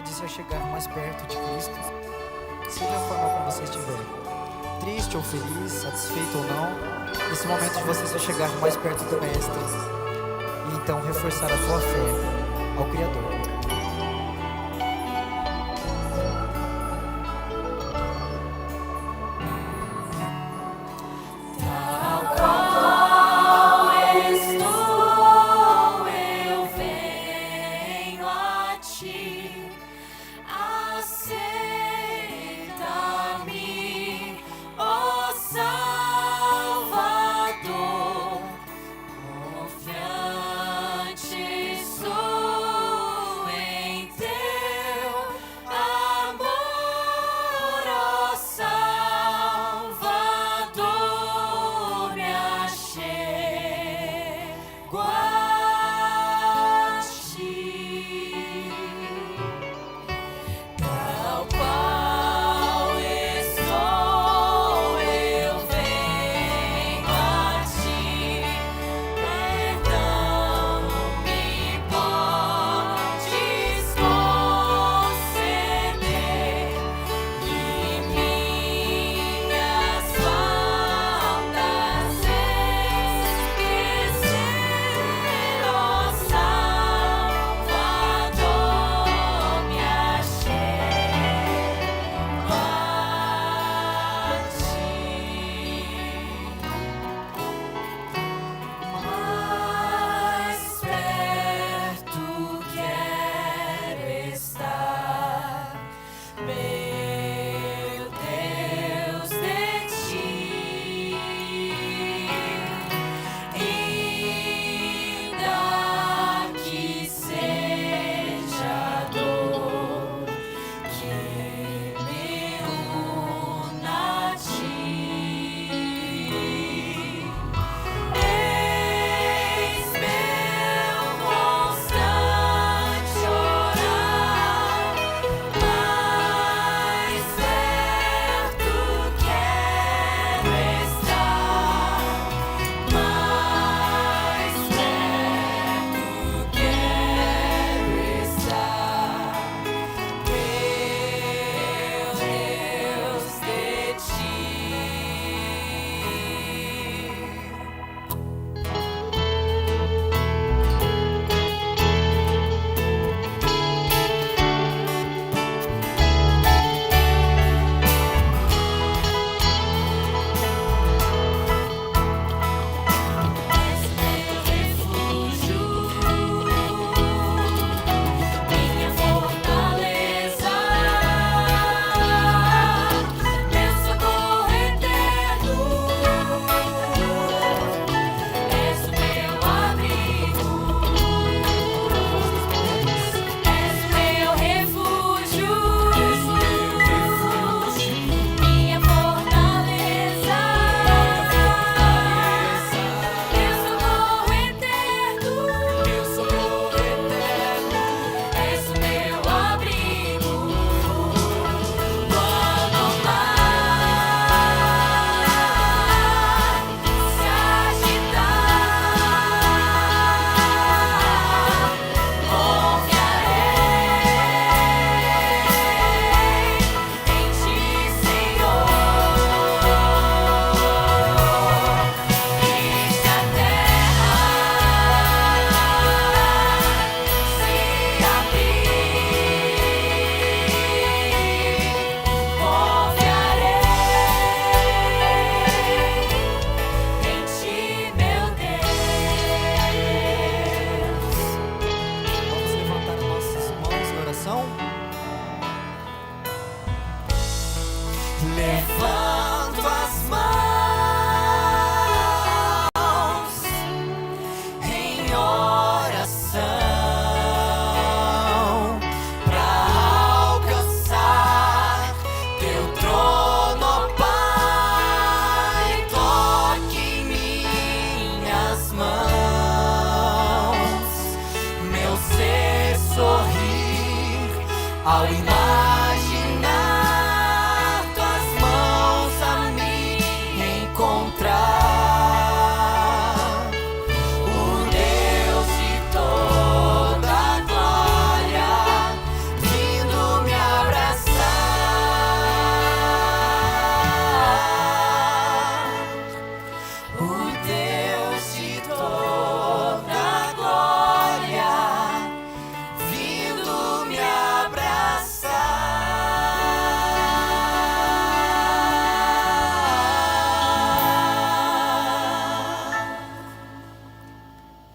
pode se chegar mais perto de Cristo, seja a forma como você estiver, triste ou feliz, satisfeito ou não, nesse momento de você se chegar mais perto do Mestre e então reforçar a tua fé ao Criador.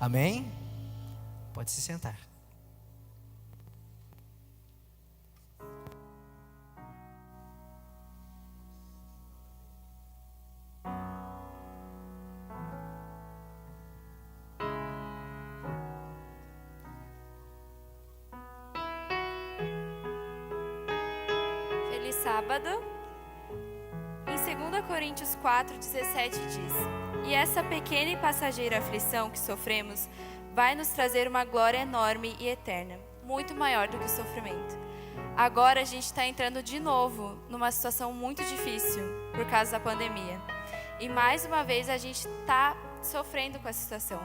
Amém? Pode se sentar. Feliz sábado. Em 2 Coríntios 4:17 diz: E essa pequena e passageira aflição que sofremos vai nos trazer uma glória enorme e eterna, muito maior do que o sofrimento. Agora a gente está entrando de novo numa situação muito difícil por causa da pandemia. E mais uma vez a gente está sofrendo com essa situação.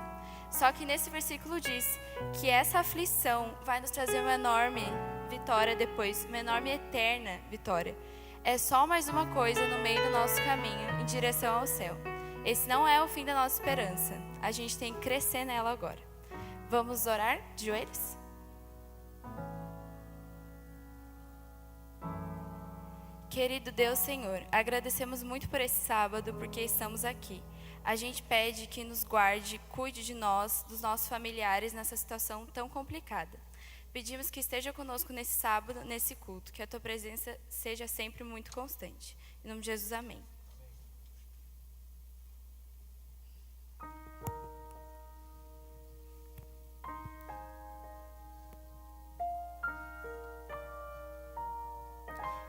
Só que nesse versículo diz que essa aflição vai nos trazer uma enorme vitória depois, uma enorme e eterna vitória. É só mais uma coisa no meio do nosso caminho em direção ao céu. Esse não é o fim da nossa esperança. A gente tem que crescer nela agora. Vamos orar de joelhos? Querido Deus, Senhor, agradecemos muito por esse sábado, porque estamos aqui. A gente pede que nos guarde, cuide de nós, dos nossos familiares nessa situação tão complicada. Pedimos que esteja conosco nesse sábado, nesse culto, que a Tua presença seja sempre muito constante. Em nome de Jesus, amém.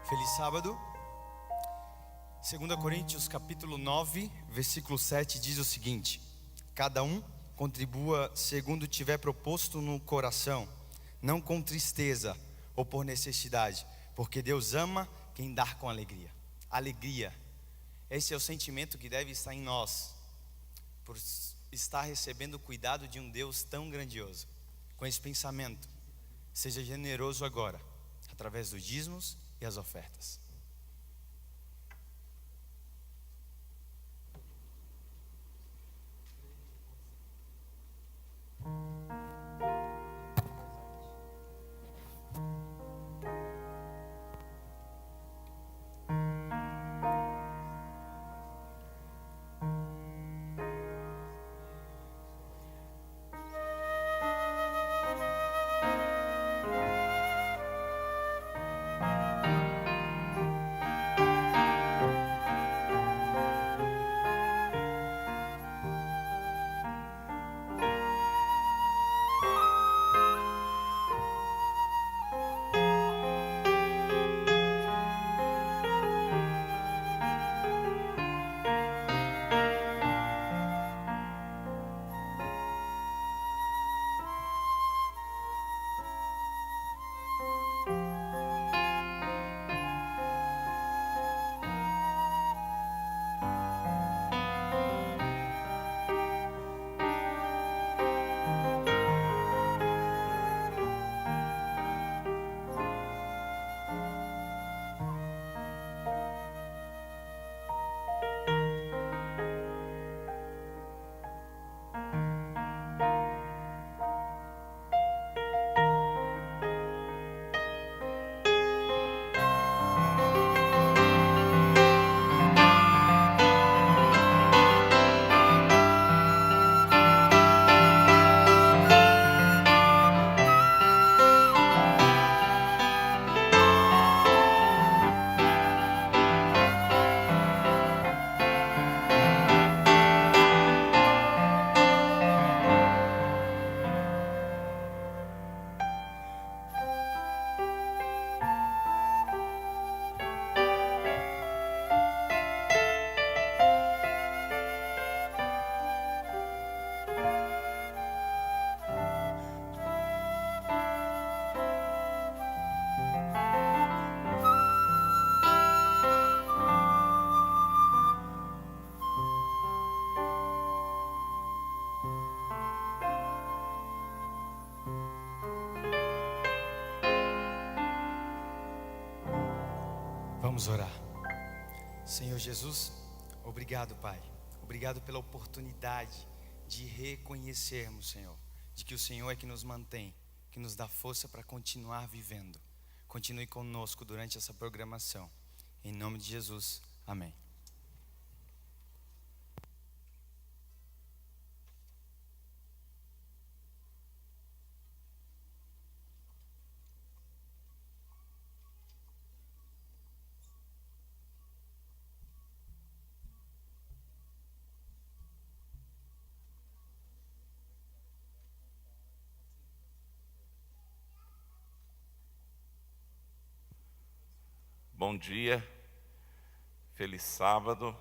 Feliz sábado. 2 Coríntios capítulo 9, versículo 7 diz o seguinte: Cada um contribua segundo tiver proposto no coração, não com tristeza ou por necessidade, porque Deus ama quem dá com alegria. Alegria, esse é o sentimento que deve estar em nós, por estar recebendo o cuidado de um Deus tão grandioso. Com esse pensamento, seja generoso agora, através dos dízimos e as ofertas. Vamos orar. Senhor Jesus, obrigado, Pai. Obrigado pela oportunidade de reconhecermos, Senhor, de que o Senhor é que nos mantém, que nos dá força para continuar vivendo. Continue conosco durante essa programação. Em nome de Jesus, amém. Bom dia, feliz sábado.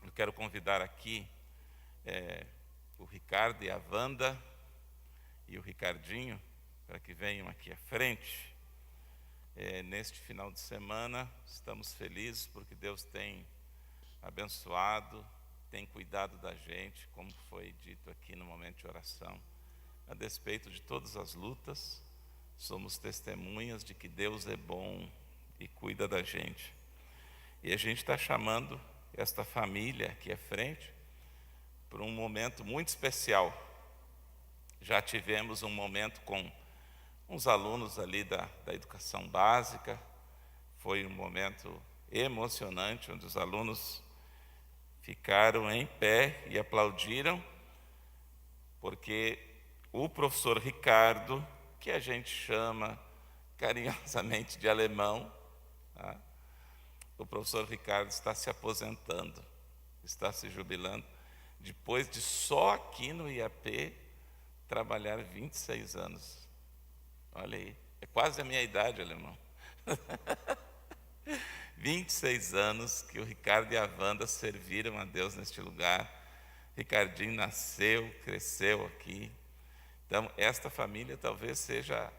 Eu quero convidar aqui o Ricardo e a Wanda e o Ricardinho para que venham aqui à frente. Neste final de semana, estamos felizes porque Deus tem abençoado, tem cuidado da gente, como foi dito aqui no momento de oração. A despeito de todas as lutas, somos testemunhas de que Deus é bom e cuida da gente. E a gente está chamando esta família aqui à frente para um momento muito especial. Já tivemos um momento com uns alunos ali da educação básica. Foi um momento emocionante, onde os alunos ficaram em pé e aplaudiram, porque o professor Ricardo, que a gente chama carinhosamente de alemão, tá? O professor Ricardo está se aposentando, está se jubilando, depois de só aqui no IAP trabalhar 26 anos. Olha aí, é quase a minha idade, alemão. 26 anos que o Ricardo e a Wanda serviram a Deus neste lugar. Ricardinho nasceu, cresceu aqui. Então, esta família talvez seja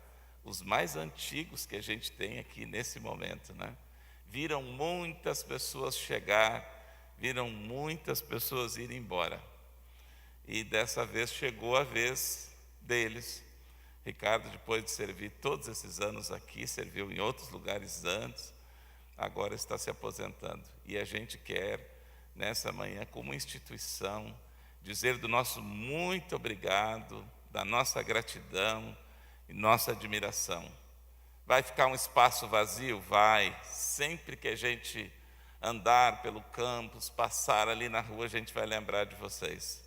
os mais antigos que a gente tem aqui nesse momento, né? Viram muitas pessoas chegar, viram muitas pessoas ir embora. E dessa vez chegou a vez deles. Ricardo, depois de servir todos esses anos aqui, serviu em outros lugares antes, agora está se aposentando. E a gente quer, nessa manhã, como instituição, dizer do nosso muito obrigado, da nossa gratidão e nossa admiração. Vai ficar um espaço vazio? Vai. Sempre que a gente andar pelo campus, passar ali na rua, a gente vai lembrar de vocês.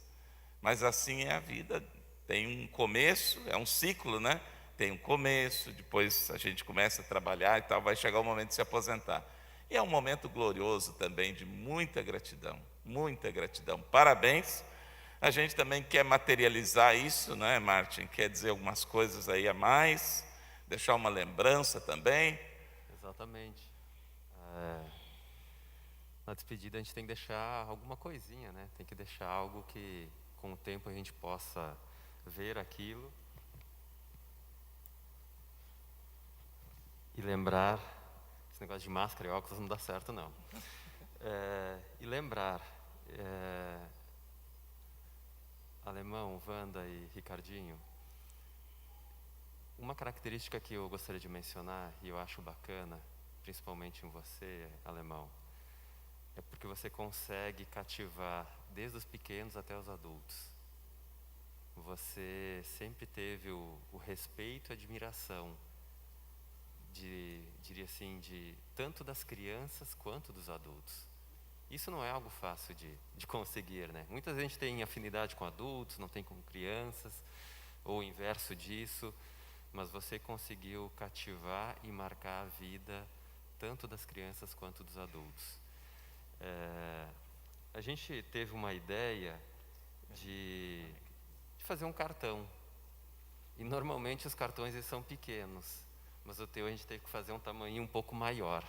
Mas assim é a vida. Tem um começo, é um ciclo, né? Tem um começo, depois a gente começa a trabalhar e tal, vai chegar o momento de se aposentar. E é um momento glorioso também, de muita gratidão, muita gratidão. Parabéns. A gente também quer materializar isso, né, Martin? Quer dizer algumas coisas aí a mais, deixar uma lembrança também. Exatamente. Na despedida a gente tem que deixar alguma coisinha, né? Tem que deixar algo que com o tempo a gente possa ver aquilo e lembrar. Esse negócio de máscara e óculos não dá certo, não. E lembrar, Alemão, Wanda e Ricardinho, uma característica que eu gostaria de mencionar, e eu acho bacana, principalmente em você, Alemão, é porque você consegue cativar desde os pequenos até os adultos. Você sempre teve o respeito e admiração, diria assim, de tanto das crianças quanto dos adultos. Isso não é algo fácil de conseguir, né? Muita gente tem afinidade com adultos, não tem com crianças, ou o inverso disso, mas você conseguiu cativar e marcar a vida tanto das crianças quanto dos adultos. A gente teve uma ideia de fazer um cartão. E normalmente os cartões eles são pequenos, mas o teu a gente teve que fazer um tamanho um pouco maior.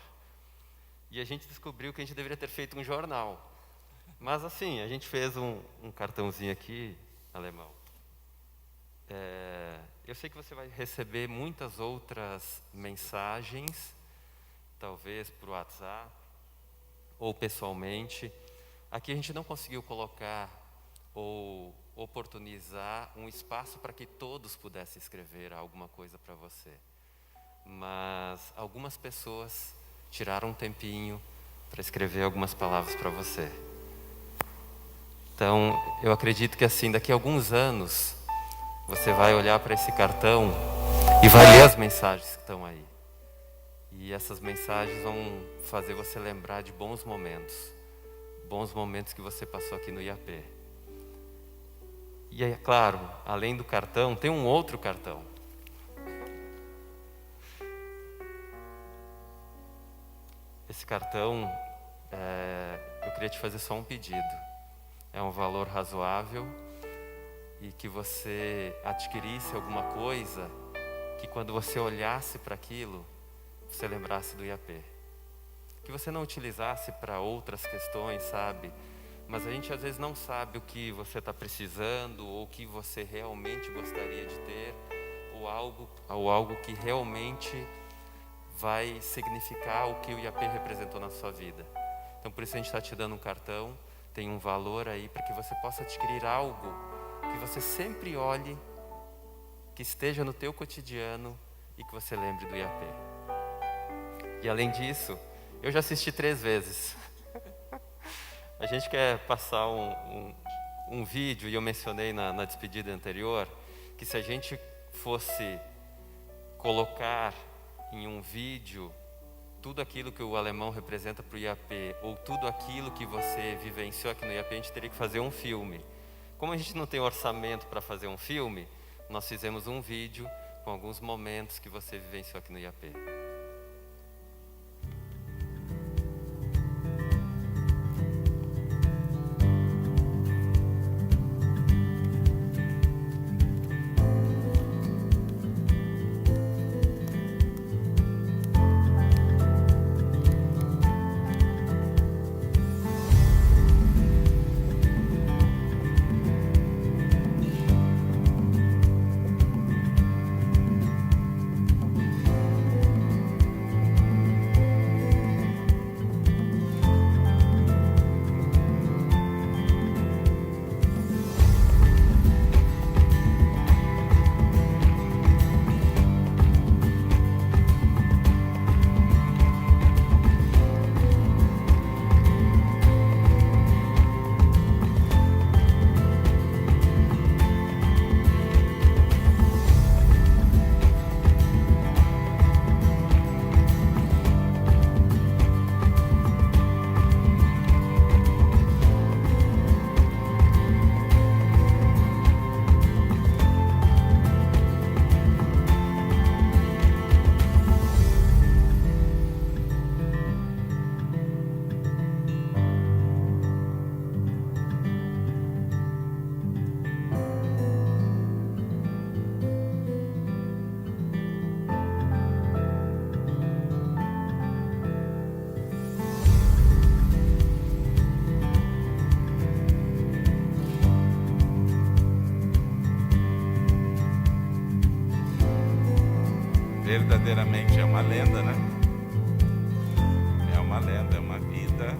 E a gente descobriu que a gente deveria ter feito um jornal. Mas assim, a gente fez um cartãozinho aqui, Alemão. Eu sei que você vai receber muitas outras mensagens, talvez por WhatsApp ou pessoalmente. Aqui a gente não conseguiu colocar ou oportunizar um espaço para que todos pudessem escrever alguma coisa para você. Mas algumas pessoas tiraram um tempinho para escrever algumas palavras para você. Então, eu acredito que assim, daqui a alguns anos, você vai olhar para esse cartão e vai ler as mensagens que estão aí. E essas mensagens vão fazer você lembrar de bons momentos que você passou aqui no IAP. E é claro, além do cartão, tem um outro cartão. Esse cartão, eu queria te fazer só um pedido. É um valor razoável e que você adquirisse alguma coisa que quando você olhasse para aquilo, você lembrasse do IAP. que você não utilizasse para outras questões, sabe? Mas a gente às vezes não sabe o que você está precisando, ou o que você realmente gostaria de ter, ou algo que realmente vai significar o que o IAP representou na sua vida. Então por isso a gente está te dando um cartão, tem um valor aí para que você possa adquirir algo que você sempre olhe, que esteja no teu cotidiano e que você lembre do IAP. E além disso, eu já assisti 3 vezes. A gente quer passar um vídeo, e eu mencionei na despedida anterior, que se a gente fosse colocar em um vídeo tudo aquilo que o alemão representa para o IAP, ou tudo aquilo que você vivenciou aqui no IAP, a gente teria que fazer um filme. Como a gente não tem orçamento para fazer um filme, nós fizemos um vídeo com alguns momentos que você vivenciou aqui no IAP. Verdadeiramente é uma lenda, né? É uma lenda, é uma vida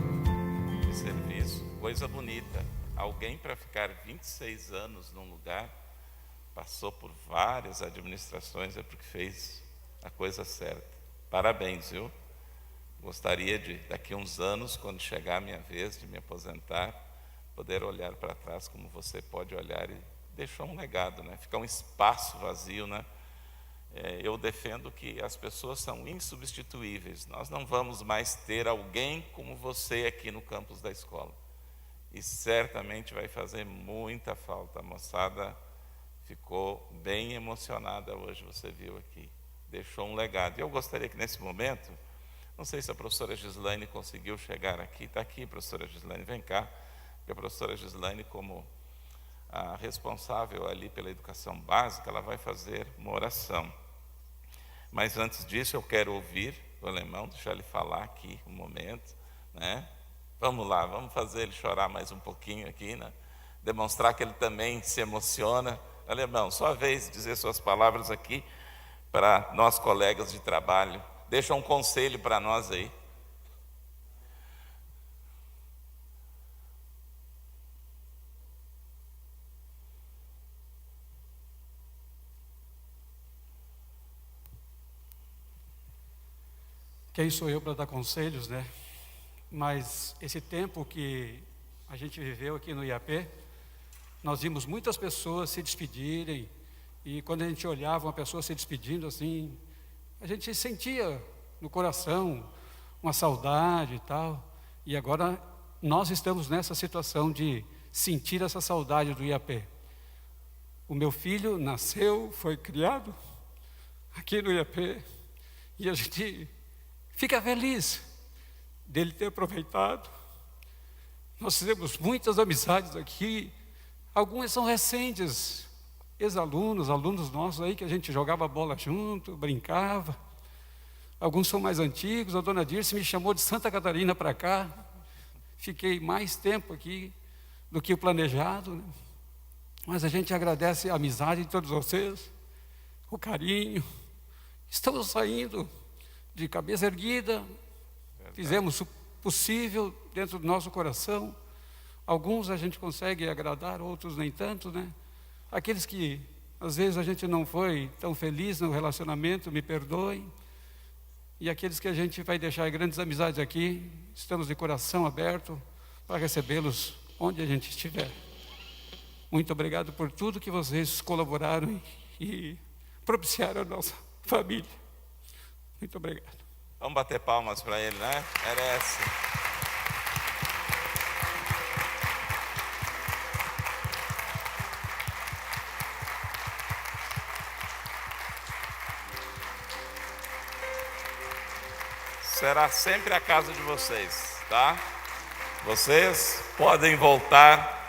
de serviço, coisa bonita. Alguém para ficar 26 anos num lugar, passou por várias administrações, é porque fez a coisa certa. Parabéns, viu? Gostaria de, daqui a uns anos, quando chegar a minha vez de me aposentar, poder olhar para trás como você pode olhar e deixar um legado, né? Ficar um espaço vazio, né? Eu defendo que as pessoas são insubstituíveis. Nós não vamos mais ter alguém como você aqui no campus da escola. E certamente vai fazer muita falta. A moçada ficou bem emocionada hoje, você viu aqui. Deixou um legado. E eu gostaria que nesse momento, não sei se a professora Gislaine conseguiu chegar aqui. Está aqui, professora Gislaine, vem cá. Porque a professora Gislaine, como a responsável ali pela educação básica, ela vai fazer uma oração. Mas antes disso, eu quero ouvir o alemão, deixar ele falar aqui um momento, né? Vamos lá, vamos fazer ele chorar mais um pouquinho aqui, né? Demonstrar que ele também se emociona. Alemão, sua vez de dizer suas palavras aqui para nós colegas de trabalho. Deixa um conselho para nós aí. Quem sou eu para dar conselhos, né? Mas esse tempo que a gente viveu aqui no IAP, nós vimos muitas pessoas se despedirem, e quando a gente olhava uma pessoa se despedindo assim, a gente sentia no coração uma saudade e tal. E agora nós estamos nessa situação de sentir essa saudade do IAP. O meu filho nasceu, foi criado aqui no IAP, e a gente fica feliz dele ter aproveitado. Nós fizemos muitas amizades aqui, algumas são recentes, ex-alunos, alunos nossos aí que a gente jogava bola junto, brincava. Alguns são mais antigos. A dona Dirce me chamou de Santa Catarina para cá. Fiquei mais tempo aqui do que o planejado, né? Mas a gente agradece a amizade de todos vocês, o carinho. Estamos saindo de cabeça erguida. Fizemos o possível dentro do nosso coração. Alguns a gente consegue agradar, outros nem tanto, né? Aqueles que às vezes a gente não foi tão feliz no relacionamento, me perdoem. E aqueles que a gente vai deixar grandes amizades aqui, estamos de coração aberto para recebê-los onde a gente estiver. Muito obrigado por tudo que vocês colaboraram e propiciaram a nossa família. Muito obrigado. Vamos bater palmas para ele, né? Merece. Será sempre a casa de vocês, tá? Vocês podem voltar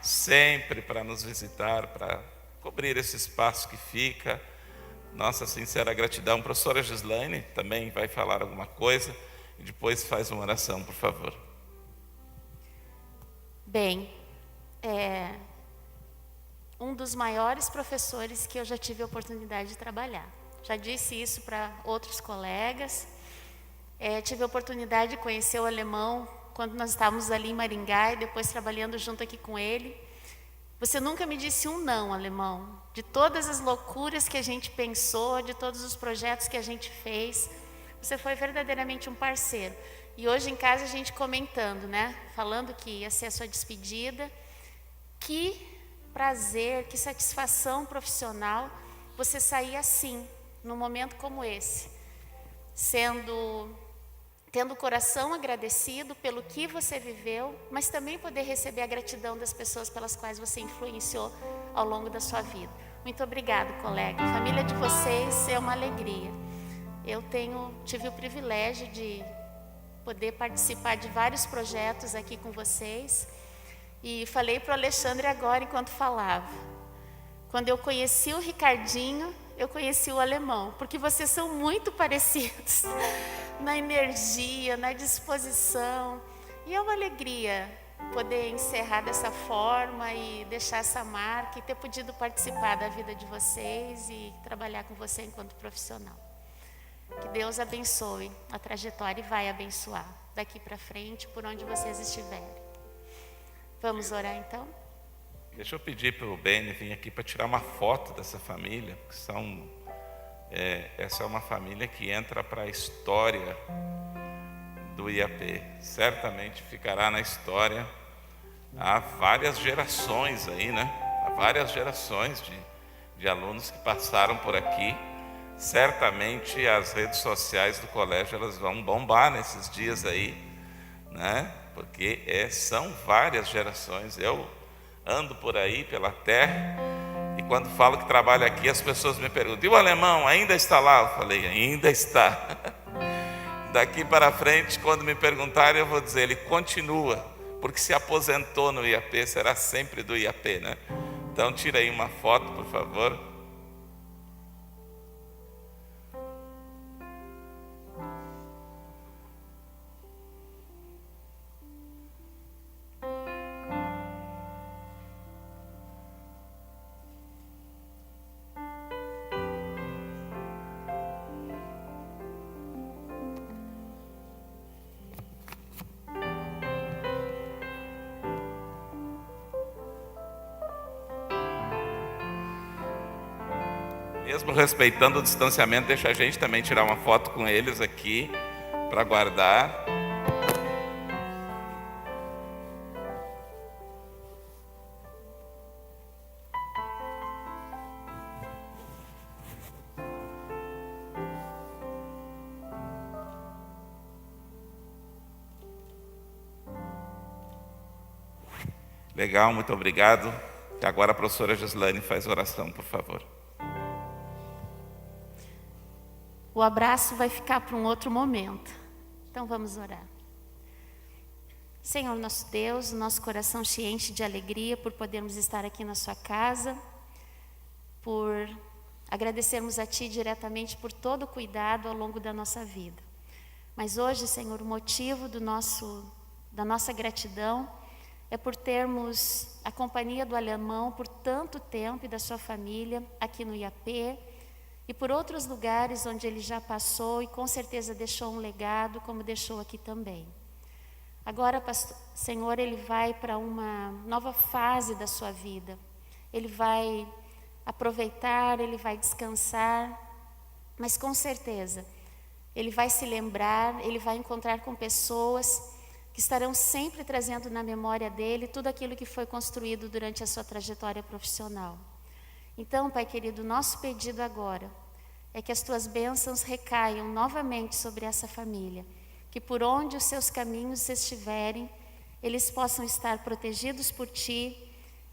sempre para nos visitar, para cobrir esse espaço que fica. Nossa sincera gratidão. Professora Gislaine também vai falar alguma coisa e depois faz uma oração, por favor. Bem, um dos maiores professores que eu já tive a oportunidade de trabalhar. Já disse isso para outros colegas. Tive a oportunidade de conhecer o alemão quando nós estávamos ali em Maringá e depois trabalhando junto aqui com ele. Você nunca me disse um não, alemão. De todas as loucuras que a gente pensou, de todos os projetos que a gente fez, você foi verdadeiramente um parceiro. E hoje em casa a gente comentando, né? Falando que ia ser a sua despedida. Que prazer, que satisfação profissional você sair assim, num momento como esse. Tendo o coração agradecido pelo que você viveu, mas também poder receber a gratidão das pessoas pelas quais você influenciou ao longo da sua vida. Muito obrigado, colega. A família de vocês é uma alegria. Eu tive o privilégio de poder participar de vários projetos aqui com vocês. E falei para o Alexandre agora, enquanto falava. Quando eu conheci o Ricardinho, eu conheci o alemão, porque vocês são muito parecidos na energia, na disposição. E é uma alegria poder encerrar dessa forma e deixar essa marca e ter podido participar da vida de vocês e trabalhar com você enquanto profissional. Que Deus abençoe a trajetória e vai abençoar daqui para frente, por onde vocês estiverem. Vamos orar então? Deixa eu pedir para o Beni vir aqui para tirar uma foto dessa família, que essa é uma família que entra para a história do IAP. Certamente ficará na história. Há várias gerações aí, né? Há várias gerações de alunos que passaram por aqui. Certamente as redes sociais do colégio elas vão bombar nesses dias aí, né? Porque são várias gerações. Eu ando por aí pela terra e quando falo que trabalho aqui, as pessoas me perguntam: e o alemão ainda está lá? Eu falei: ainda está. Daqui para frente, quando me perguntarem, eu vou dizer: ele continua, porque se aposentou no IAP, será sempre do IAP, né? Então tira aí uma foto, por favor. Mesmo respeitando o distanciamento, deixa a gente também tirar uma foto com eles aqui, para guardar. Legal, muito obrigado. E agora a professora Gislaine faz oração, por favor. O abraço vai ficar para um outro momento. Então vamos orar. Senhor nosso Deus, o nosso coração se enche de alegria por podermos estar aqui na sua casa, por agradecermos a Ti diretamente por todo o cuidado ao longo da nossa vida. Mas hoje, Senhor, o motivo da nossa gratidão é por termos a companhia do alemão por tanto tempo e da sua família aqui no IAP e por outros lugares onde ele já passou e com certeza deixou um legado, como deixou aqui também. Agora, Senhor, ele vai para uma nova fase da sua vida. Ele vai aproveitar, ele vai descansar, mas com certeza ele vai se lembrar, ele vai encontrar com pessoas que estarão sempre trazendo na memória dele tudo aquilo que foi construído durante a sua trajetória profissional. Então, Pai querido, nosso pedido agora é que as Tuas bênçãos recaiam novamente sobre essa família, que por onde os seus caminhos estiverem, eles possam estar protegidos por Ti,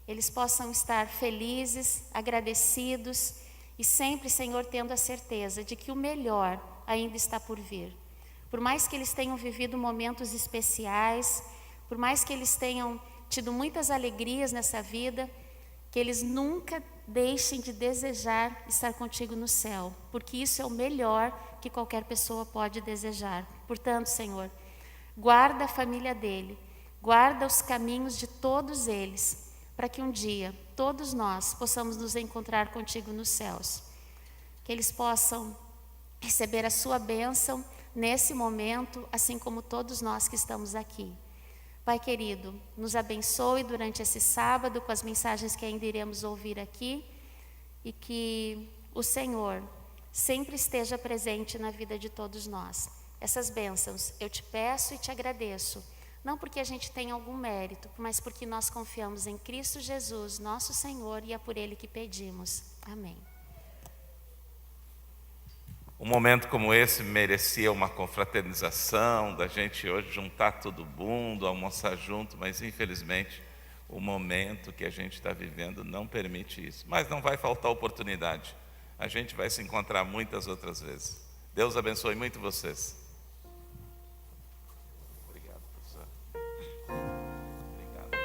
eles possam estar felizes, agradecidos e sempre, Senhor, tendo a certeza de que o melhor ainda está por vir. Por mais que eles tenham vivido momentos especiais, por mais que eles tenham tido muitas alegrias nessa vida, que eles nunca deixem de desejar estar contigo no céu, porque isso é o melhor que qualquer pessoa pode desejar. Portanto, Senhor, guarda a família dele, guarda os caminhos de todos eles, para que um dia todos nós possamos nos encontrar contigo nos céus. Que eles possam receber a sua bênção nesse momento, assim como todos nós que estamos aqui. Pai querido, nos abençoe durante esse sábado com as mensagens que ainda iremos ouvir aqui e que o Senhor sempre esteja presente na vida de todos nós. Essas bênçãos eu te peço e te agradeço, não porque a gente tem algum mérito, mas porque nós confiamos em Cristo Jesus, nosso Senhor, e é por Ele que pedimos. Amém. Um momento como esse merecia uma confraternização, da gente hoje juntar todo mundo, almoçar junto, mas infelizmente o momento que a gente está vivendo não permite isso. Mas não vai faltar oportunidade, a gente vai se encontrar muitas outras vezes. Deus abençoe muito vocês. Obrigado, professor. Obrigado.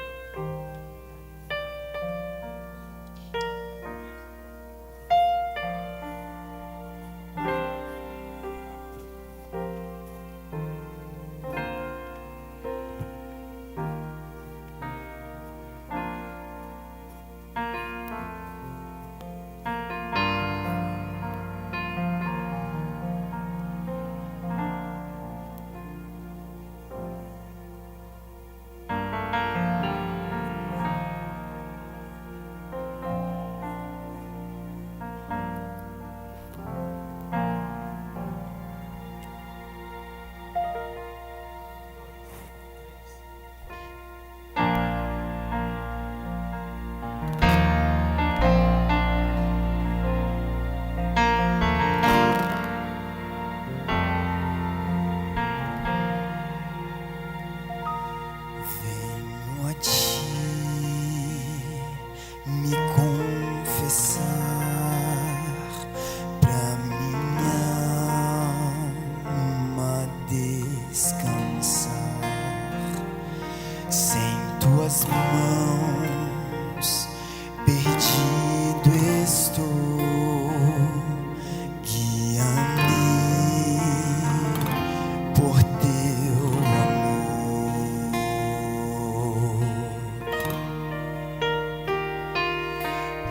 Venho a Ti me confessar, pra minha alma descansar. Sem Tuas mãos perdido estou, guia-me por Teu amor.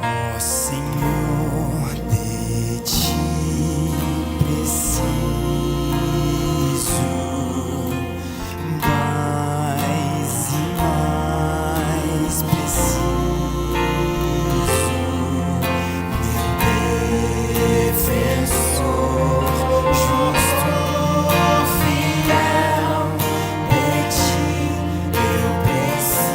Ó Senhor, de Ti preciso, mais e mais preciso, meu defensor, justo, fiel, de Ti eu preciso.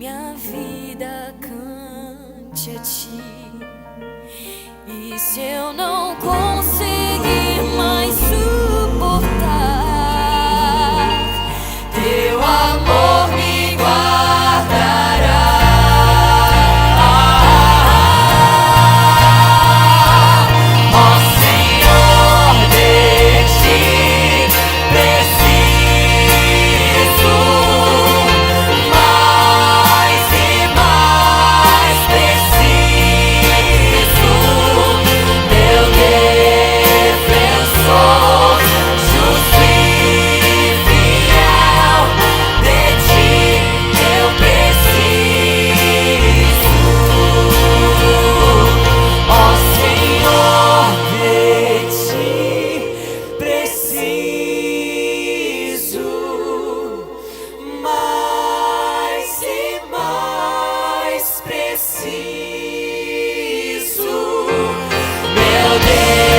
minha vida cante a ti. E se eu não conseguir mais suportar, teu amor me guardará. Ó Senhor, de ti preciso mais e mais preciso, meu defensor, justo e fiel, de ti eu preciso. Ó Senhor, de ti preciso mais e mais preciso, meu defensor,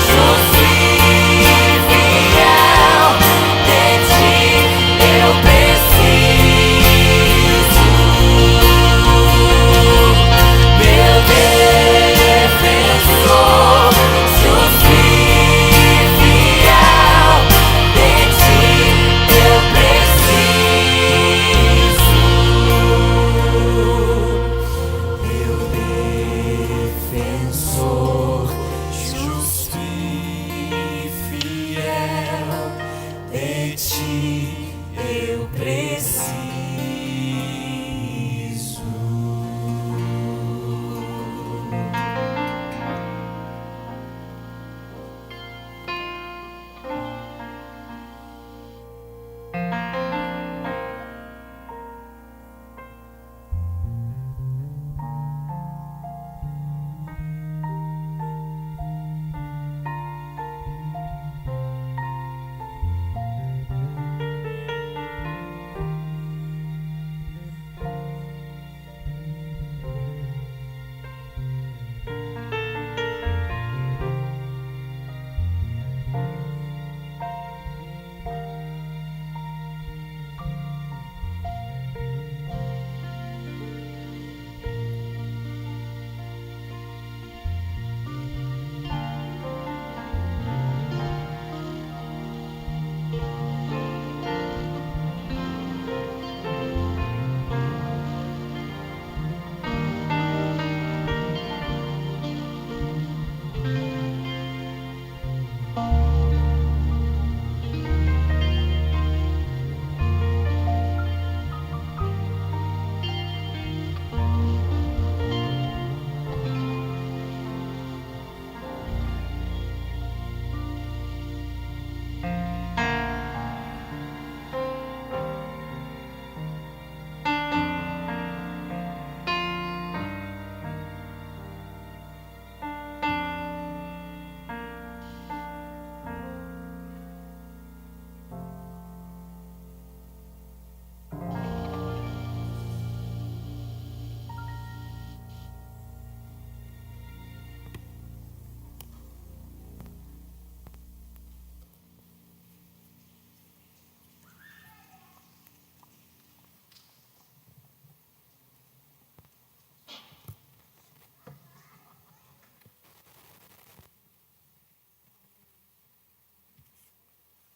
justo e fiel, de ti eu preciso, meu defensor, justo e fiel, de ti eu preciso, meu defensor, justo e fiel, de ti eu preciso.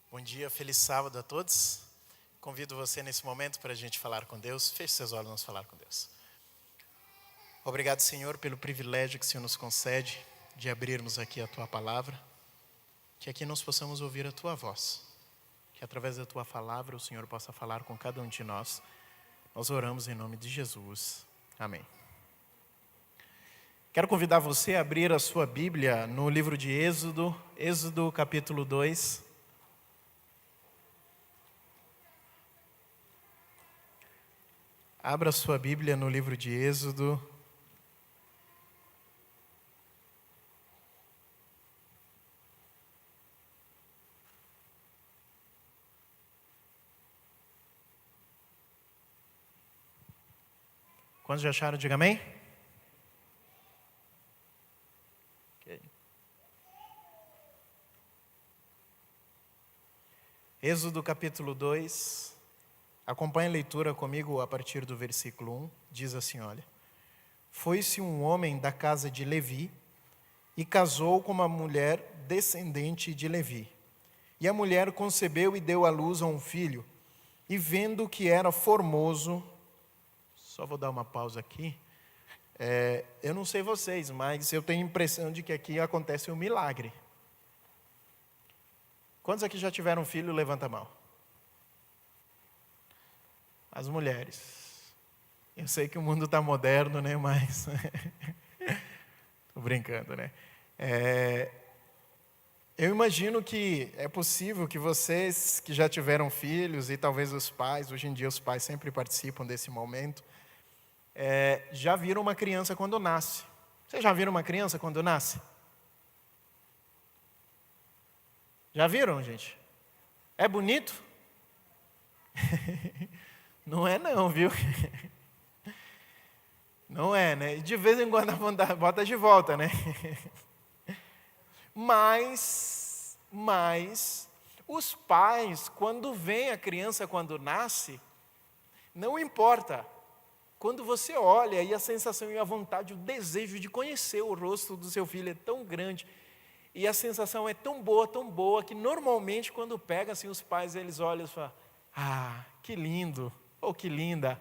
Bom dia, feliz sábado a todos. Convido você nesse momento para a gente falar com Deus. Feche seus olhos, vamos falar com Deus. Obrigado, Senhor, pelo privilégio que o Senhor nos concede de abrirmos aqui a Tua Palavra. Que aqui nós possamos ouvir a Tua voz. Que através da Tua Palavra o Senhor possa falar com cada um de nós. Nós oramos em nome de Jesus. Amém. Quero convidar você a abrir a sua Bíblia no livro de Êxodo, Êxodo capítulo 2. Abra sua Bíblia no livro de Êxodo. Quantos já acharam? Diga amém. Okay. Êxodo capítulo 2. Acompanhe a leitura comigo a partir do versículo 1. Diz assim, olha. Foi-se um homem da casa de Levi e casou com uma mulher descendente de Levi. E a mulher concebeu e deu à luz a um filho. E vendo que era formoso... Só vou dar uma pausa aqui. Eu não sei vocês, mas eu tenho a impressão de que aqui acontece um milagre. Quantos aqui já tiveram filho? Levanta a mão. As mulheres. Eu sei que o mundo está moderno, né? Mas... Estou brincando, né? Eu imagino que é possível que vocês que já tiveram filhos e talvez os pais, hoje em dia os pais sempre participam desse momento, já viram uma criança quando nasce. Vocês já viram uma criança quando nasce? Já viram, gente? É bonito? Não é não, viu? Não é, né? De vez em quando a vontade bota de volta, né? Mas os pais, quando veem a criança quando nasce, não importa. Quando você olha e a sensação e a vontade, o desejo de conhecer o rosto do seu filho é tão grande, e a sensação é tão boa, que normalmente quando pega assim os pais, eles olham e falam, ah, que lindo, ou que linda.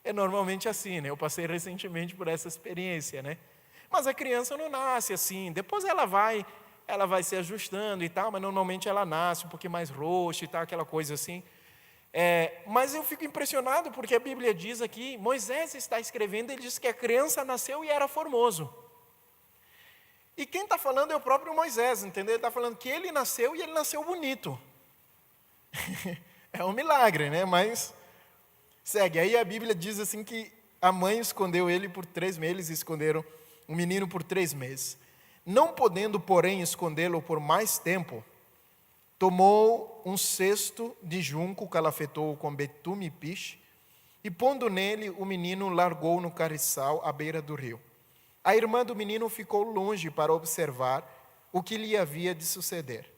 É normalmente assim, né? Eu passei recentemente por essa experiência, né? Mas a criança não nasce assim, depois ela vai se ajustando e tal, mas normalmente ela nasce um pouquinho mais roxa e tal, aquela coisa assim. Mas eu fico impressionado porque a Bíblia diz aqui, Moisés está escrevendo, ele diz que a criança nasceu e era formoso. E quem está falando é o próprio Moisés, entendeu? Ele está falando que ele nasceu e ele nasceu bonito. É um milagre, né? Mas segue. Aí a Bíblia diz assim que a mãe escondeu ele por 3 meses, eles esconderam o menino por 3 meses. Não podendo, porém, escondê-lo por mais tempo, tomou um cesto de junco, calafetou com betume e piche, e pondo nele o menino, largou no carriçal à beira do rio. A irmã do menino ficou longe para observar o que lhe havia de suceder.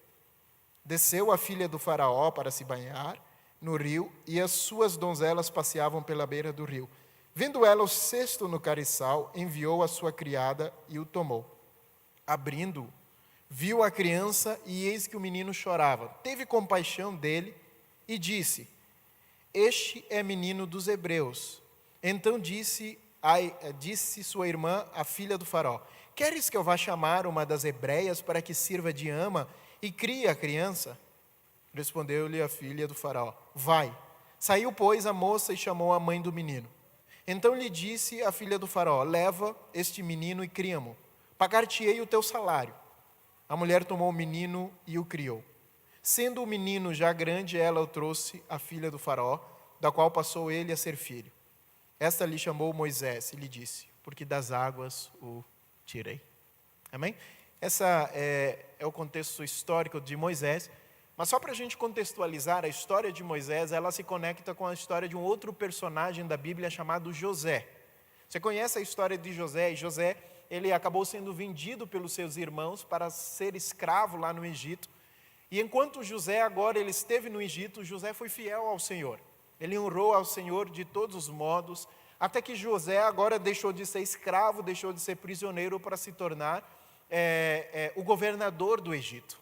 Desceu a filha do faraó para se banhar no rio, e as suas donzelas passeavam pela beira do rio. Vendo ela o cesto no carriçal, enviou a sua criada e o tomou. Abrindo, viu a criança e eis que o menino chorava. Teve compaixão dele e disse, este é menino dos hebreus. Então disse sua irmã, a filha do faraó, queres que eu vá chamar uma das hebreias para que sirva de ama e crie a criança? Respondeu-lhe a filha do faraó, vai. Saiu, pois, a moça e chamou a mãe do menino. Então lhe disse a filha do faraó, leva este menino e cria-mo. Pagar-te-ei o teu salário. A mulher tomou o menino e o criou. Sendo o menino já grande, ela o trouxe à filha do faraó, da qual passou ele a ser filho. Esta lhe chamou Moisés e lhe disse, porque das águas o tirei. Amém? Essa é o contexto histórico de Moisés. Mas só para a gente contextualizar, a história de Moisés, ela se conecta com a história de um outro personagem da Bíblia chamado José. Você conhece a história de José? E José, ele acabou sendo vendido pelos seus irmãos para ser escravo lá no Egito. E enquanto José agora ele esteve no Egito, José foi fiel ao Senhor. Ele honrou ao Senhor de todos os modos, até que José agora deixou de ser escravo, deixou de ser prisioneiro para se tornar o governador do Egito.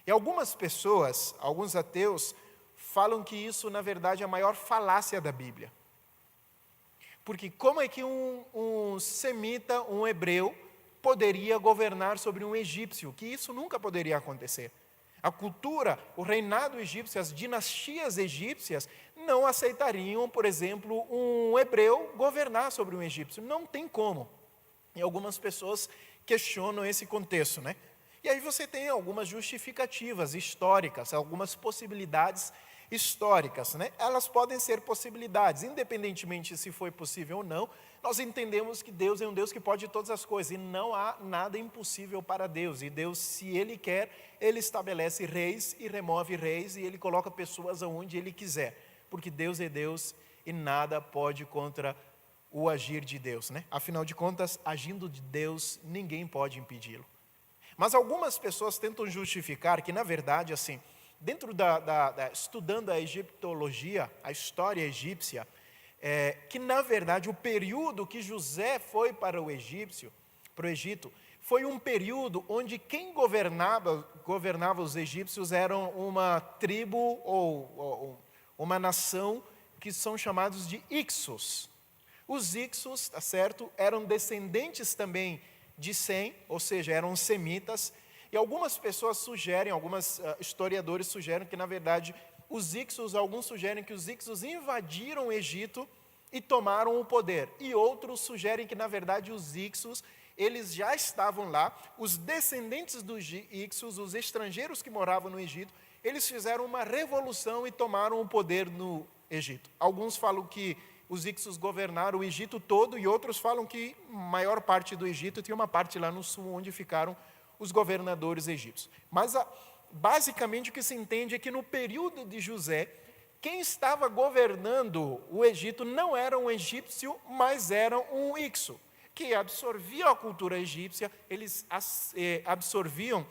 E algumas pessoas, alguns ateus, falam que isso, na verdade, é a maior falácia da Bíblia. Porque como é que um semita, um hebreu, poderia governar sobre um egípcio? Que isso nunca poderia acontecer. A cultura, o reinado egípcio, as dinastias egípcias, não aceitariam, por exemplo, um hebreu governar sobre um egípcio. Não tem como. E algumas pessoas questionam esse contexto, né? E aí você tem algumas justificativas históricas, algumas possibilidades históricas, né? Elas podem ser possibilidades, independentemente se foi possível ou não. Nós entendemos que Deus é um Deus que pode todas as coisas e não há nada impossível para Deus. E Deus, se Ele quer, Ele estabelece reis e remove reis e Ele coloca pessoas aonde Ele quiser. Porque Deus é Deus e nada pode contra o agir de Deus, né? Afinal de contas, agindo de Deus, ninguém pode impedi-lo. Mas algumas pessoas tentam justificar que, na verdade, assim, dentro estudando a egiptologia, a história egípcia, que na verdade o período que José foi para o Egito, foi um período onde quem governava os egípcios eram uma tribo ou uma nação que são chamados de Ixos. Os Ixos, tá certo, eram descendentes também de Sem, ou seja, eram semitas. E algumas pessoas sugerem, alguns historiadores sugerem que, na verdade, alguns sugerem que os Ixos invadiram o Egito e tomaram o poder. E outros sugerem que, na verdade, os Ixos, eles já estavam lá, os descendentes dos Ixos, os estrangeiros que moravam no Egito, eles fizeram uma revolução e tomaram o poder no Egito. Alguns falam que os Ixos governaram o Egito todo e outros falam que a maior parte do Egito tinha uma parte lá no sul onde ficaram os governadores egípcios. Mas basicamente o que se entende é que no período de José, quem estava governando o Egito não era um egípcio, mas era um Ixo, que absorvia a cultura egípcia, eles absorviam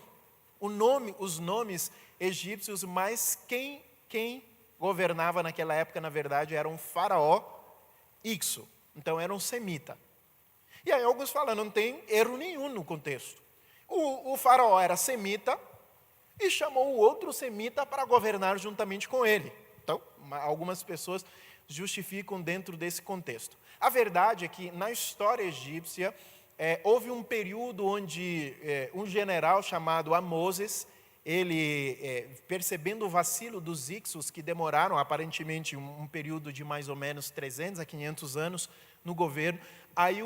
os nomes egípcios, mas quem governava naquela época, na verdade, era um faraó Ixo, então era um semita. E aí alguns falam, não tem erro nenhum no contexto. O faraó era semita e chamou o outro semita para governar juntamente com ele. Então, algumas pessoas justificam dentro desse contexto. A verdade é que na história egípcia, houve um período onde um general chamado Amoses, ele, percebendo o vacilo dos Ixos, que demoraram aparentemente um período de mais ou menos 300 a 500 anos no governo, aí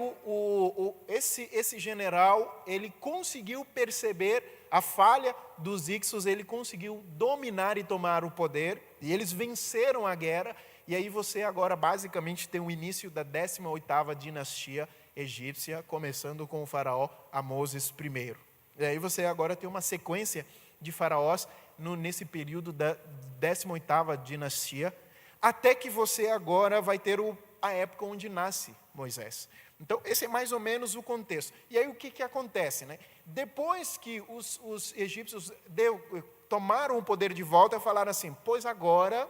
esse general, ele conseguiu perceber a falha dos Ixos, ele conseguiu dominar e tomar o poder, e eles venceram a guerra, e aí você agora basicamente tem o início da 18ª dinastia egípcia, começando com o faraó Amoses I. E aí você agora tem uma sequência de faraós nesse período da 18ª dinastia, até que você agora vai ter a época onde nasce Moisés. Então, esse é mais ou menos o contexto. E aí o que acontece, né? Depois que os egípcios tomaram o poder de volta, falaram assim, pois agora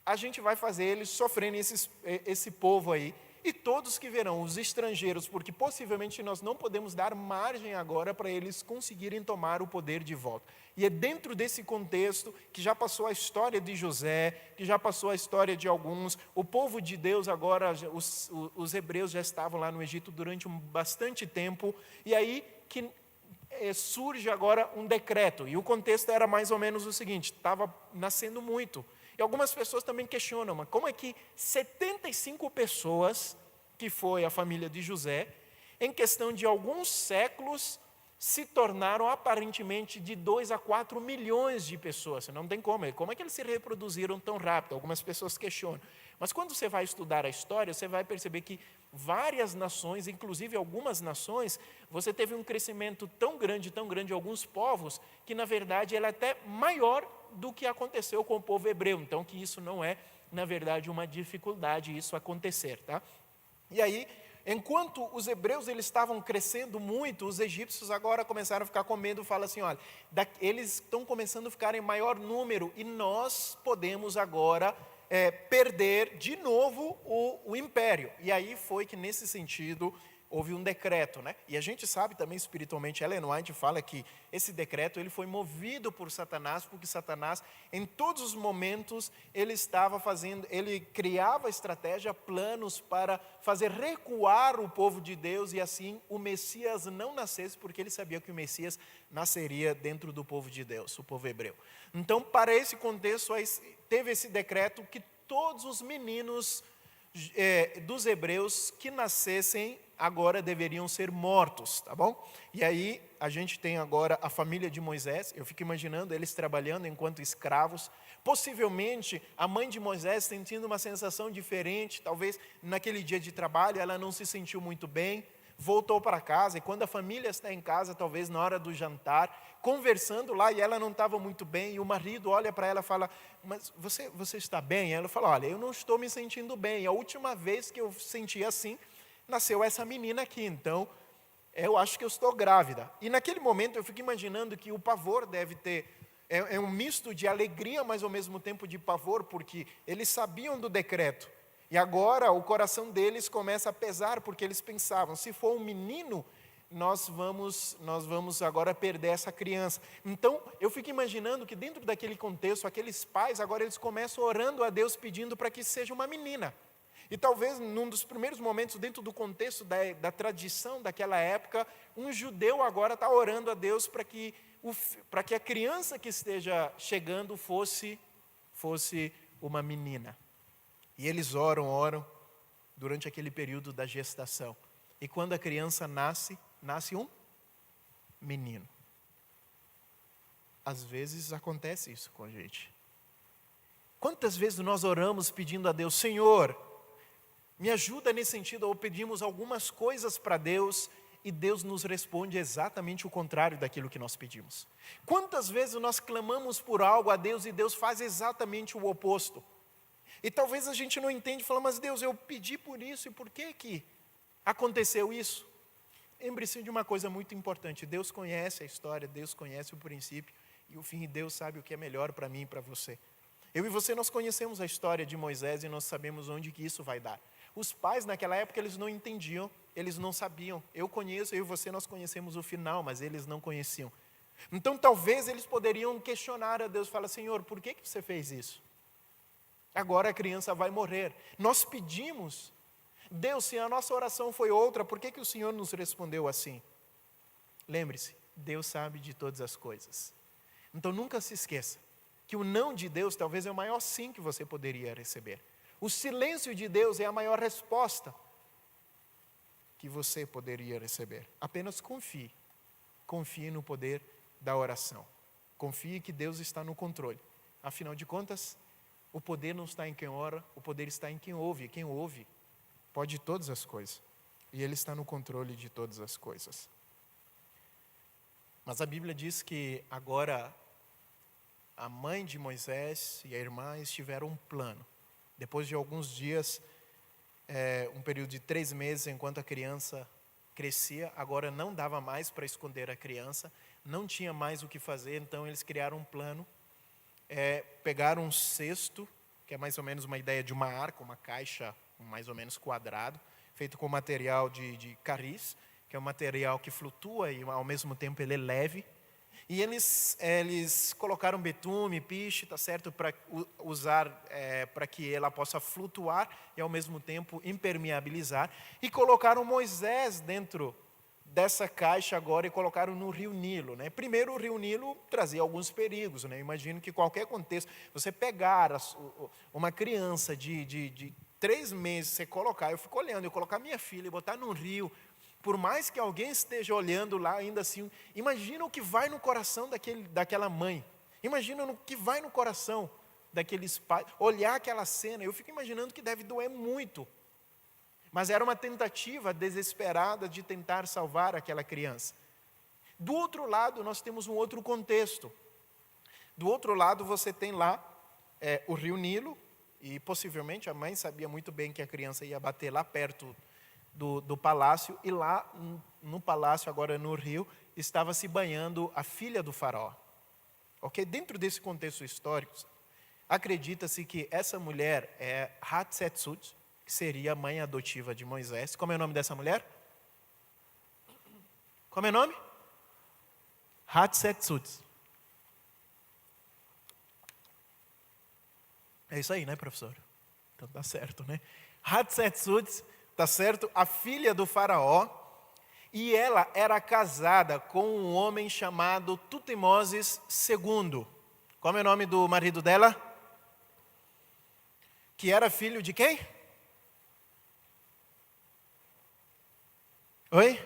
a gente vai fazer eles sofrerem esse povo aí, e todos que verão, os estrangeiros, porque possivelmente nós não podemos dar margem agora para eles conseguirem tomar o poder de volta. E é dentro desse contexto que já passou a história de José, que já passou a história de alguns, o povo de Deus agora, os hebreus já estavam lá no Egito durante bastante tempo, e aí que surge agora um decreto, e o contexto era mais ou menos o seguinte, estava nascendo muito. E algumas pessoas também questionam, mas como é que 75 pessoas, que foi a família de José, em questão de alguns séculos, se tornaram aparentemente de 2 a 4 milhões de pessoas? Não tem como é que eles se reproduziram tão rápido? Algumas pessoas questionam. Mas quando você vai estudar a história, você vai perceber que várias nações, inclusive algumas nações, você teve um crescimento tão grande, alguns povos, que na verdade ele é até maior do que aconteceu com o povo hebreu. Então, que isso não é, na verdade, uma dificuldade isso acontecer, tá? E aí, enquanto os hebreus eles estavam crescendo muito, os egípcios agora começaram a ficar com medo, falam assim, olha, eles estão começando a ficar em maior número e nós podemos agora perder de novo o império. E aí foi que, nesse sentido, houve um decreto, né? E a gente sabe também espiritualmente, Ellen White fala que esse decreto ele foi movido por Satanás, porque Satanás, em todos os momentos, ele criava estratégia, planos para fazer recuar o povo de Deus e assim o Messias não nascesse, porque ele sabia que o Messias nasceria dentro do povo de Deus, o povo hebreu. Então, para esse contexto, teve esse decreto que todos os meninos dos hebreus que nascessem agora deveriam ser mortos, tá bom? E aí a gente tem agora a família de Moisés, eu fico imaginando eles trabalhando enquanto escravos, possivelmente a mãe de Moisés sentindo uma sensação diferente, talvez naquele dia de trabalho ela não se sentiu muito bem, voltou para casa, e quando a família está em casa, talvez na hora do jantar, conversando lá, e ela não estava muito bem, e o marido olha para ela e fala, mas você está bem? E ela fala, olha, eu não estou me sentindo bem, a última vez que eu senti assim, nasceu essa menina aqui, então eu acho que eu estou grávida. E naquele momento eu fico imaginando que o pavor deve ter é um misto de alegria, mas ao mesmo tempo de pavor, porque eles sabiam do decreto. E agora o coração deles começa a pesar, porque eles pensavam, se for um menino, nós vamos agora perder essa criança. Então, eu fico imaginando que dentro daquele contexto, aqueles pais, agora eles começam orando a Deus, pedindo para que seja uma menina. E talvez, num dos primeiros momentos, dentro do contexto da tradição daquela época, um judeu agora está orando a Deus para que a criança que esteja chegando fosse uma menina. E eles oram durante aquele período da gestação. E quando a criança nasce um menino. Às vezes acontece isso com a gente. Quantas vezes nós oramos pedindo a Deus, Senhor, me ajuda nesse sentido, ou pedimos algumas coisas para Deus e Deus nos responde exatamente o contrário daquilo que nós pedimos. Quantas vezes nós clamamos por algo a Deus e Deus faz exatamente o oposto. E talvez a gente não entende e fala, mas Deus, eu pedi por isso e por que aconteceu isso? Lembre-se de uma coisa muito importante, Deus conhece a história, Deus conhece o princípio e o fim, e Deus sabe o que é melhor para mim e para você. Eu e você, nós conhecemos a história de Moisés e nós sabemos onde que isso vai dar. Os pais naquela época, eles não entendiam, eles não sabiam. Eu e você, nós conhecemos o final, mas eles não conheciam. Então talvez eles poderiam questionar a Deus, falar, Senhor, por que você fez isso? Agora a criança vai morrer. Nós pedimos, Deus, se a nossa oração foi outra, por que o Senhor nos respondeu assim? Lembre-se, Deus sabe de todas as coisas. Então nunca se esqueça que o não de Deus talvez é o maior sim que você poderia receber. O silêncio de Deus é a maior resposta que você poderia receber. Apenas confie. Confie no poder da oração. Confie que Deus está no controle. Afinal de contas, o poder não está em quem ora, o poder está em quem ouve. Quem ouve pode todas as coisas. E Ele está no controle de todas as coisas. Mas a Bíblia diz que agora a mãe de Moisés e a irmã tiveram um plano. Depois de alguns dias, um período de 3 meses, enquanto a criança crescia, agora não dava mais para esconder a criança, não tinha mais o que fazer, então eles criaram um plano, pegaram um cesto, que é mais ou menos uma ideia de uma arca, uma caixa mais ou menos quadrado, feito com material de cariz, que é um material que flutua e ao mesmo tempo ele é leve. E eles colocaram betume, piche, tá certo, para usar, para que ela possa flutuar e ao mesmo tempo impermeabilizar. E colocaram Moisés dentro dessa caixa agora e colocaram no rio Nilo, né? Primeiro o rio Nilo trazia alguns perigos, né? Imagino que qualquer contexto, você pegar uma criança de 3 meses, você colocar, eu fico olhando, eu colocar minha filha e botar num rio, por mais que alguém esteja olhando lá, ainda assim, imagina o que vai no coração daquela mãe. Imagina o que vai no coração daqueles pais. Olhar aquela cena, eu fico imaginando que deve doer muito. Mas era uma tentativa desesperada de tentar salvar aquela criança. Do outro lado, nós temos um outro contexto. Do outro lado, você tem lá o rio Nilo, e possivelmente a mãe sabia muito bem que a criança ia bater lá perto do palácio, e lá no palácio, agora no rio, estava se banhando a filha do faraó. Ok? Dentro desse contexto histórico, acredita-se que essa mulher é Hatshepsut, que seria a mãe adotiva de Moisés. Como é o nome dessa mulher? Como é o nome? Hatshepsut. É isso aí, né, professor? Então tá certo, né? Hatshepsut, tá certo? A filha do faraó, e ela era casada com um homem chamado Tutmoses II. Como é o nome do marido dela? Que era filho de quem? Oi?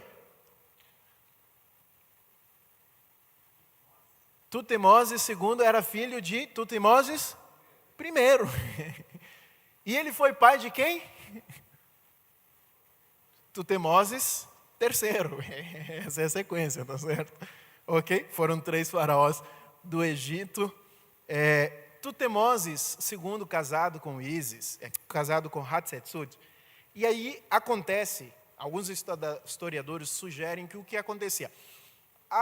Tutmoses II era filho de Tutmoses I. E ele foi pai de quem? Tutmoses III. Essa é a sequência, tá certo? Ok? Foram 3 faraós do Egito. Tutmoses II casado com Ísis, casado com Hatshepsut. E aí acontece, alguns historiadores sugerem que o que acontecia?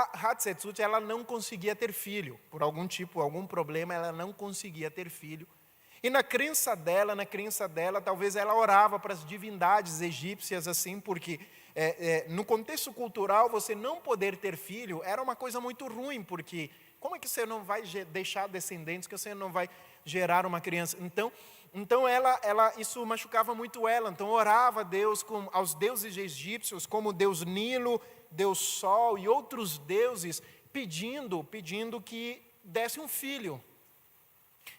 a Hatshepsut, ela não conseguia ter filho. Por algum problema, ela não conseguia ter filho. E na crença dela, talvez ela orava para as divindades egípcias, assim, porque no contexto cultural, você não poder ter filho era uma coisa muito ruim, porque como é que você não vai deixar descendentes, que você não vai gerar uma criança? Então isso machucava muito ela. Então orava a Deus aos deuses egípcios, como Deus Nilo, Deus Sol e outros deuses, pedindo que desse um filho.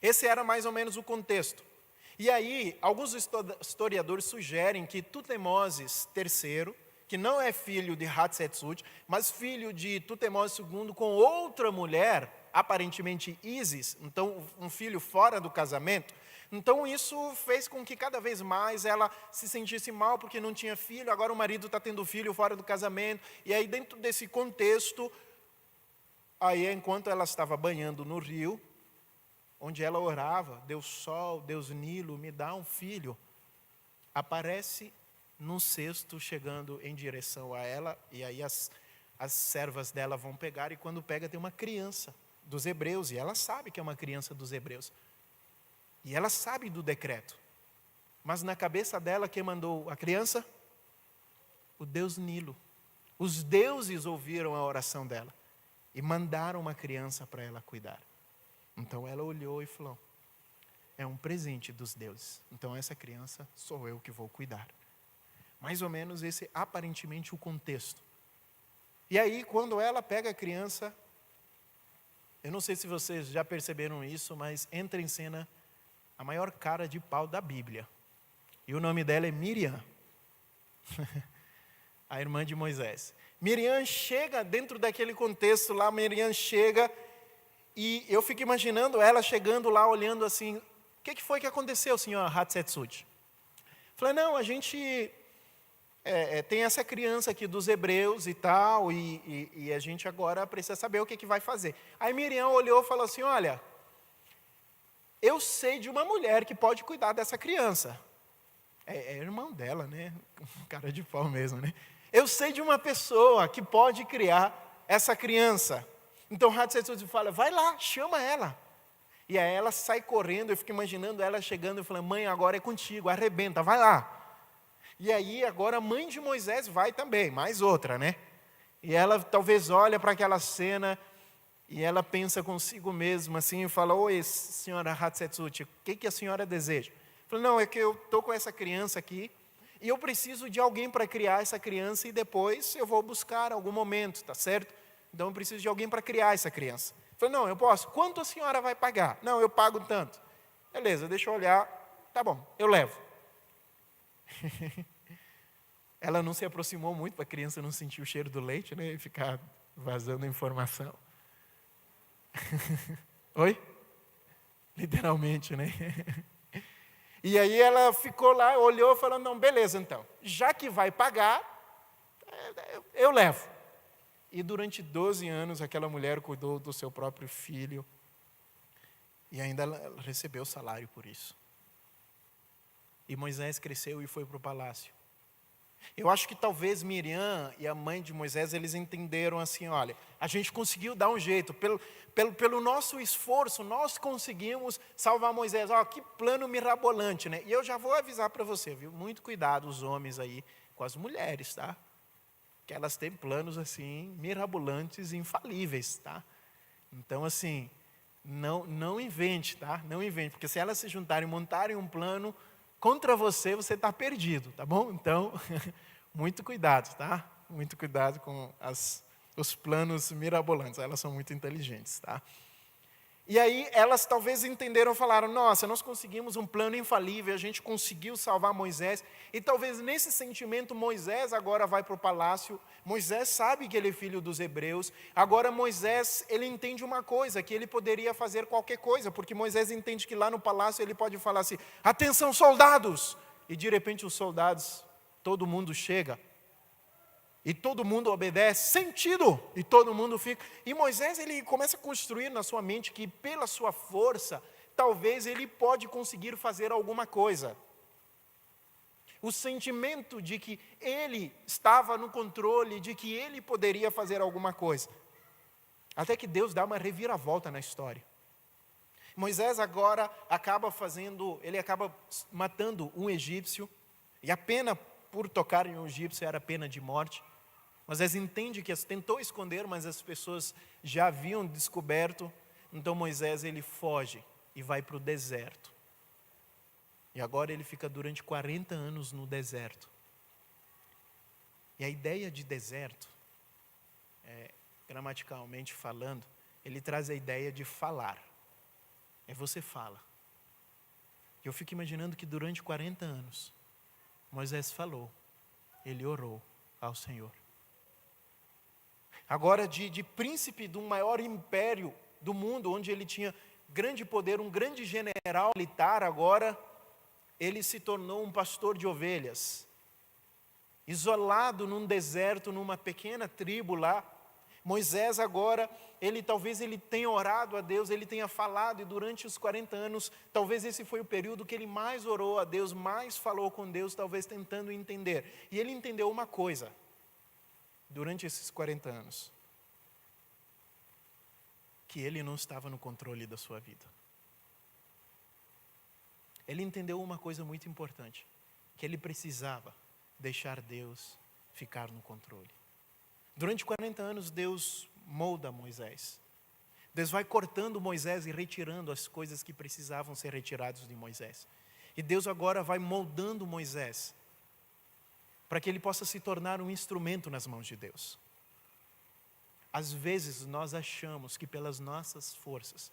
Esse era mais ou menos o contexto. E aí, alguns historiadores sugerem que Tutemoses III, que não é filho de Hatshepsut, mas filho de Tutemoses II com outra mulher, aparentemente Ísis, então um filho fora do casamento. Então isso fez com que cada vez mais ela se sentisse mal porque não tinha filho, agora o marido está tendo filho fora do casamento. E aí dentro desse contexto, aí enquanto ela estava banhando no rio, onde ela orava, Deus Sol, Deus Nilo, me dá um filho, aparece num cesto chegando em direção a ela, e aí as servas dela vão pegar, e quando pega tem uma criança dos hebreus, e ela sabe que é uma criança dos hebreus, e ela sabe do decreto, mas na cabeça dela quem mandou a criança? O Deus Nilo. Os deuses ouviram a oração dela, e mandaram uma criança para ela cuidar. Então ela olhou e falou, é um presente dos deuses, então essa criança sou eu que vou cuidar. Mais ou menos esse aparentemente o contexto. E aí quando ela pega a criança, eu não sei se vocês já perceberam isso, mas entra em cena a maior cara de pau da Bíblia. E o nome dela é Miriam, a irmã de Moisés. Miriam chega dentro daquele contexto lá, Miriam chega. E eu fico imaginando ela chegando lá, olhando assim, o que foi que aconteceu, senhora Hatshepsut? Falei, não, a gente tem essa criança aqui dos hebreus e tal, e a gente agora precisa saber o que vai fazer. Aí Miriam olhou e falou assim, olha, eu sei de uma mulher que pode cuidar dessa criança. É irmão dela, né? Cara de pau mesmo, né? Eu sei de uma pessoa que pode criar essa criança. Então Hatshepsut fala, vai lá, chama ela. E aí ela sai correndo, eu fico imaginando ela chegando e falando, mãe, agora é contigo, arrebenta, vai lá. E aí agora a mãe de Moisés vai também, mais outra, né? E ela talvez olha para aquela cena e ela pensa consigo mesma assim e fala, oi, senhora Hatshepsut, o que a senhora deseja? Fala, não, é que eu estou com essa criança aqui e eu preciso de alguém para criar essa criança e depois eu vou buscar algum momento, tá certo? Então eu preciso de alguém para criar essa criança. Eu falei, não, eu posso. Quanto a senhora vai pagar? Não, eu pago tanto. Beleza, deixa eu olhar. Tá bom, eu levo. Ela não se aproximou muito para a criança não sentir o cheiro do leite, né? E ficar vazando informação. Oi? Literalmente, né? E aí ela ficou lá, olhou e falou, não, beleza então. Já que vai pagar, eu levo. E durante 12 anos, aquela mulher cuidou do seu próprio filho. E ainda ela recebeu salário por isso. E Moisés cresceu e foi para o palácio. Eu acho que talvez Miriam e a mãe de Moisés, eles entenderam assim, olha, a gente conseguiu dar um jeito. Pelo nosso esforço, nós conseguimos salvar Moisés. Que plano mirabolante, né? E eu já vou avisar para você, viu? Muito cuidado os homens aí com as mulheres, tá? Que elas têm planos assim, mirabolantes e infalíveis, tá? Então, assim, não invente, tá? Não invente, porque se elas se juntarem e montarem um plano contra você, você está perdido, tá bom? Então, muito cuidado, tá? Muito cuidado com os planos mirabolantes, elas são muito inteligentes, tá? E aí elas talvez entenderam, falaram, nossa, nós conseguimos um plano infalível, a gente conseguiu salvar Moisés, e talvez nesse sentimento Moisés agora vai para o palácio, Moisés sabe que ele é filho dos hebreus, agora Moisés, ele entende uma coisa, que ele poderia fazer qualquer coisa, porque Moisés entende que lá no palácio ele pode falar assim, atenção soldados, e de repente os soldados, todo mundo chega, e todo mundo obedece, sentido, e todo mundo fica. E Moisés, ele começa a construir na sua mente que pela sua força, talvez ele pode conseguir fazer alguma coisa. O sentimento de que ele estava no controle, de que ele poderia fazer alguma coisa. Até que Deus dá uma reviravolta na história. Moisés agora acaba matando um egípcio, e a pena por tocar em um egípcio era a pena de morte. Moisés entende que tentou esconder, mas as pessoas já haviam descoberto. Então Moisés ele foge e vai para o deserto. E agora ele fica durante 40 anos no deserto. E a ideia de deserto, gramaticalmente falando, ele traz a ideia de falar. Você fala. E eu fico imaginando que durante 40 anos, Moisés falou, ele orou ao Senhor. Agora de príncipe do maior império do mundo, onde ele tinha grande poder, um grande general militar, agora ele se tornou um pastor de ovelhas. Isolado num deserto, numa pequena tribo lá. Moisés agora, talvez ele tenha orado a Deus, ele tenha falado, e durante os 40 anos, talvez esse foi o período que ele mais orou a Deus, mais falou com Deus, talvez tentando entender. E ele entendeu uma coisa, durante esses 40 anos, que ele não estava no controle da sua vida. Ele entendeu uma coisa muito importante, que ele precisava deixar Deus ficar no controle. Durante 40 anos, Deus molda Moisés. Deus vai cortando Moisés e retirando as coisas que precisavam ser retiradas de Moisés. E Deus agora vai moldando Moisés, para que ele possa se tornar um instrumento nas mãos de Deus. Às vezes, nós achamos que pelas nossas forças,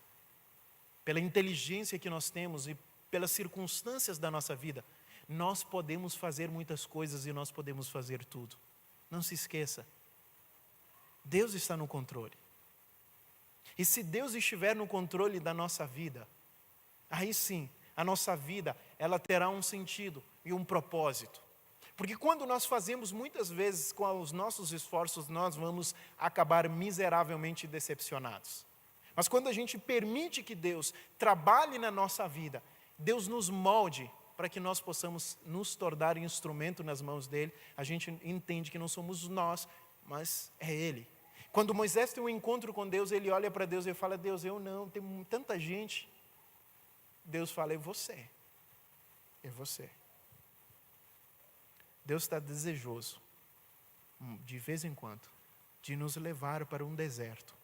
pela inteligência que nós temos e pelas circunstâncias da nossa vida, nós podemos fazer muitas coisas e nós podemos fazer tudo. Não se esqueça, Deus está no controle. E se Deus estiver no controle da nossa vida, aí sim, a nossa vida, ela terá um sentido e um propósito. Porque quando nós fazemos muitas vezes com os nossos esforços, nós vamos acabar miseravelmente decepcionados. Mas quando a gente permite que Deus trabalhe na nossa vida, Deus nos molde para que nós possamos nos tornar instrumento nas mãos dele, a gente entende que não somos nós, mas é ele. Quando Moisés tem um encontro com Deus, ele olha para Deus e fala, Deus, eu não, tem tanta gente. Deus fala, é você. É você. Deus está desejoso, de vez em quando, de nos levar para um deserto.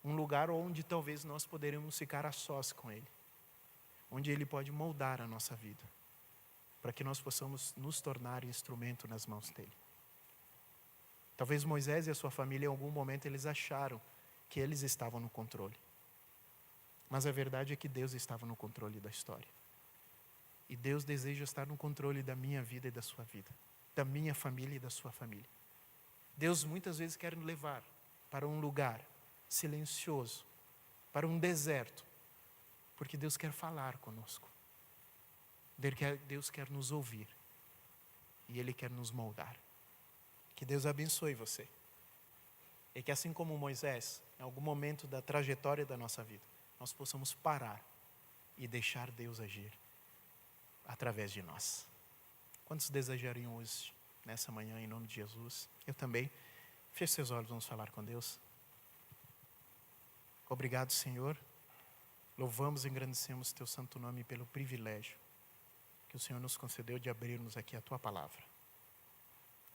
Um lugar onde talvez nós poderemos ficar a sós com Ele. Onde Ele pode moldar a nossa vida. Para que nós possamos nos tornar instrumento nas mãos dEle. Talvez Moisés e a sua família, em algum momento, eles acharam que eles estavam no controle. Mas a verdade é que Deus estava no controle da história. E Deus deseja estar no controle da minha vida e da sua vida. Da minha família e da sua família. Deus muitas vezes quer nos levar para um lugar silencioso, para um deserto, porque Deus quer falar conosco. Deus quer nos ouvir. E Ele quer nos moldar. Que Deus abençoe você. E que assim como Moisés, em algum momento da trajetória da nossa vida, nós possamos parar e deixar Deus agir através de nós. Quantos desejariam hoje, nessa manhã, em nome de Jesus? Eu também. Feche seus olhos, vamos falar com Deus. Obrigado, Senhor. Louvamos e engrandecemos Teu santo nome pelo privilégio que o Senhor nos concedeu de abrirmos aqui a Tua palavra.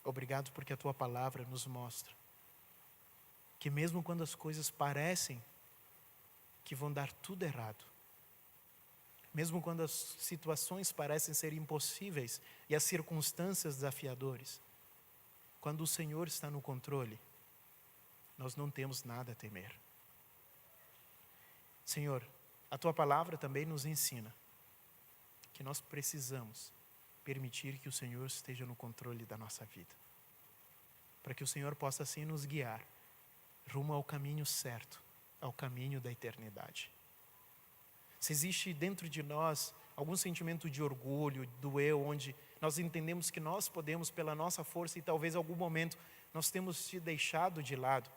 Obrigado porque a Tua palavra nos mostra que mesmo quando as coisas parecem que vão dar tudo errado, mesmo quando as situações parecem ser impossíveis e as circunstâncias desafiadoras, quando o Senhor está no controle, nós não temos nada a temer. Senhor, a Tua palavra também nos ensina que nós precisamos permitir que o Senhor esteja no controle da nossa vida, para que o Senhor possa assim nos guiar rumo ao caminho certo, ao caminho da eternidade. Se existe dentro de nós algum sentimento de orgulho, do eu, onde nós entendemos que nós podemos pela nossa força e talvez em algum momento nós temos te deixado de lado,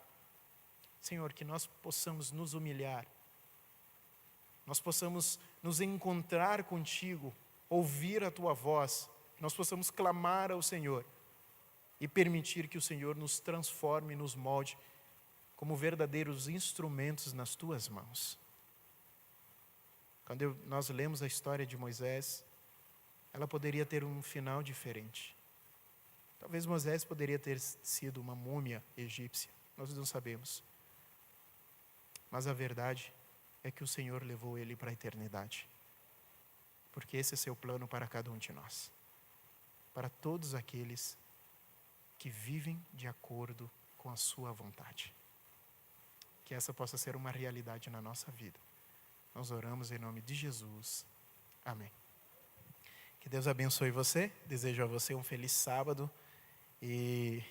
Senhor, que nós possamos nos humilhar, nós possamos nos encontrar contigo, ouvir a Tua voz, que nós possamos clamar ao Senhor e permitir que o Senhor nos transforme, nos molde como verdadeiros instrumentos nas tuas mãos. Quando nós lemos a história de Moisés, ela poderia ter um final diferente. Talvez Moisés poderia ter sido uma múmia egípcia, nós não sabemos. Mas a verdade é que o Senhor levou ele para a eternidade. Porque esse é seu plano para cada um de nós. Para todos aqueles que vivem de acordo com a sua vontade. Que essa possa ser uma realidade na nossa vida. Nós oramos em nome de Jesus. Amém. Que Deus abençoe você. Desejo a você um feliz sábado e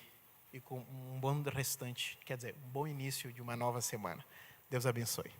com um bom restante, quer dizer, um bom início de uma nova semana. Deus abençoe.